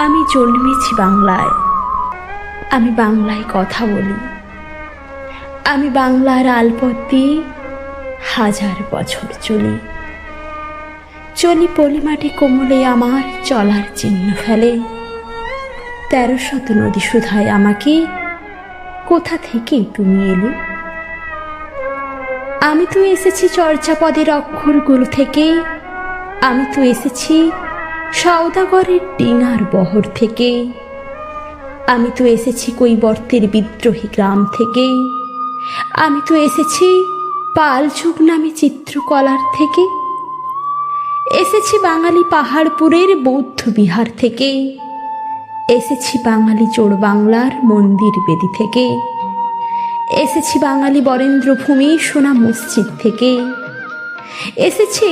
আমি জন্মেছি বাংলায়, আমি বাংলায় কথা বলি। আমি বাংলার আলপথ দিয়ে হাজার বছর চলি। চলি পলিমাটি কোমলে আমার চলার চিহ্ন ফেলে। ১৩০০ নদী শুধায় আমাকে, কোথা থেকে তুমি এলে? আমি তো এসেছি চর্যাপদের অক্ষরগুলো থেকে। আমি তো এসেছি সওদাগরের ডিঙার বহর থেকে। আমি তো এসেছি কৈবর্তের বিদ্রোহী গ্রাম থেকে। আমি তো এসেছি পাল যুগ নামে চিত্রকলার থেকে। এসেছি বাঙালি পাহাড়পুরের বৌদ্ধ বিহার থেকে। এসেছি বাঙালি চোর বাংলার মন্দির বেদি থেকে। এসেছি বাঙালি বরেন্দ্রভূমি সোনা মসজিদ থেকে। এসেছি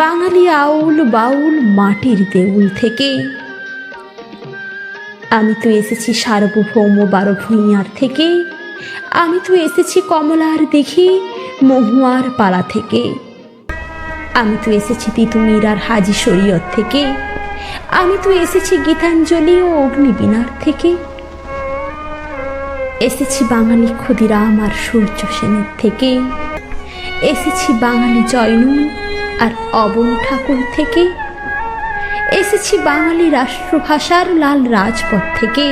বাঙালি আউল বাউল মাটির দেউল থেকে। আমি তো এসেছি সার্বভৌম ১২ ভূঁইয়ার থেকে। আমি তো এসেছি কমলার দিঘি মহুয়ার পাড়া থেকে। আমি তো এসেছি তিতুমির আর হাজি শরীয়ত থেকে। আমি তো এসেছি গীতাঞ্জলি ও অগ্নিবীণার থেকে। এসেছি বাঙালি ক্ষুদিরাম আর সূর্য সেনের থেকে। এসেছি বাঙালি জয়নুল আর অবন ঠাকুর থেকে। এসেছি বাঙালি রাষ্ট্রভাষার লাল রাজপথ থেকে।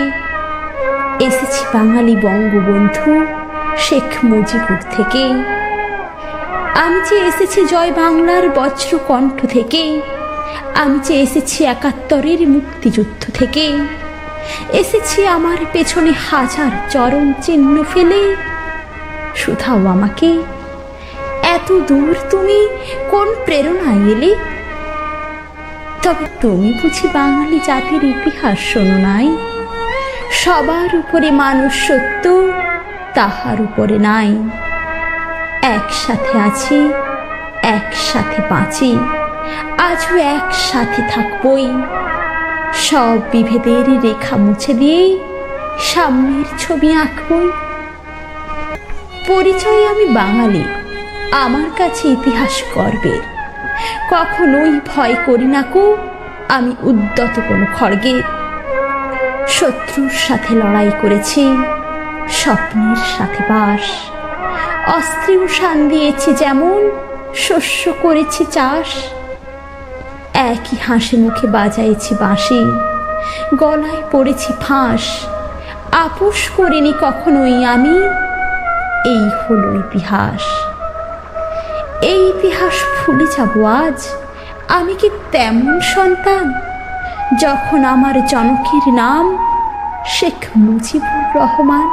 এসেছি বাঙালি বঙ্গবন্ধু শেখ মুজিবুর থেকে। আমি যে এসেছি জয় বাংলার বজ্রকণ্ঠ থেকে। আমি যে এসেছি ৭১-এর মুক্তিযুদ্ধ থেকে। এসেছি আমার পেছনে হাজার চরণ চিহ্ন ফেলে। শুধাও আমাকে, এত দূর তুমি কোন প্রেরণায় এলে? তবে তুমি বুঝি বাঙালি জাতির ইতিহাস শোনো নাই? সবার উপরে মানুষ সত্য, তাহার উপরে নাই। একসাথে আছি, একসাথে বাঁচি, আজও একসাথে থাকবই। সব বিভেদের রেখা মুছে দিয়ে সামনের ছবি আঁকবই। পরিচয়ে আমি বাঙালি, আমার কাছে ইতিহাস গর্বের। কখনোই ভয় করি না কো আমি উদ্যত কোনো খড়গের। শত্রুর সাথে লড়াই করেছি, স্বপ্নের সাথে বাস। অস্ত্রে উষান দিয়েছি যেমন, শস্য করেছি চাষ। একই হাসি মুখে বাজাইছি বাঁশি, গলায় পড়েছি ফাঁস। আপোষ করিনি কখনোই আমি, এই হলো ইতিহাস। এই ইতিহাস ভুলে যাব আজ? আমি কি তেমন সন্তান যখন আমার জনকের নাম শেখ মুজিবুর রহমান?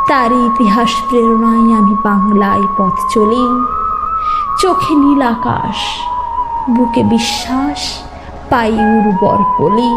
তার ইতিহাস প্রেরণায় আমি বাংলায় পথ চলি। চোখে নীল আকাশ, বুকে বিশ্বাস, পাই উর্বর পলি।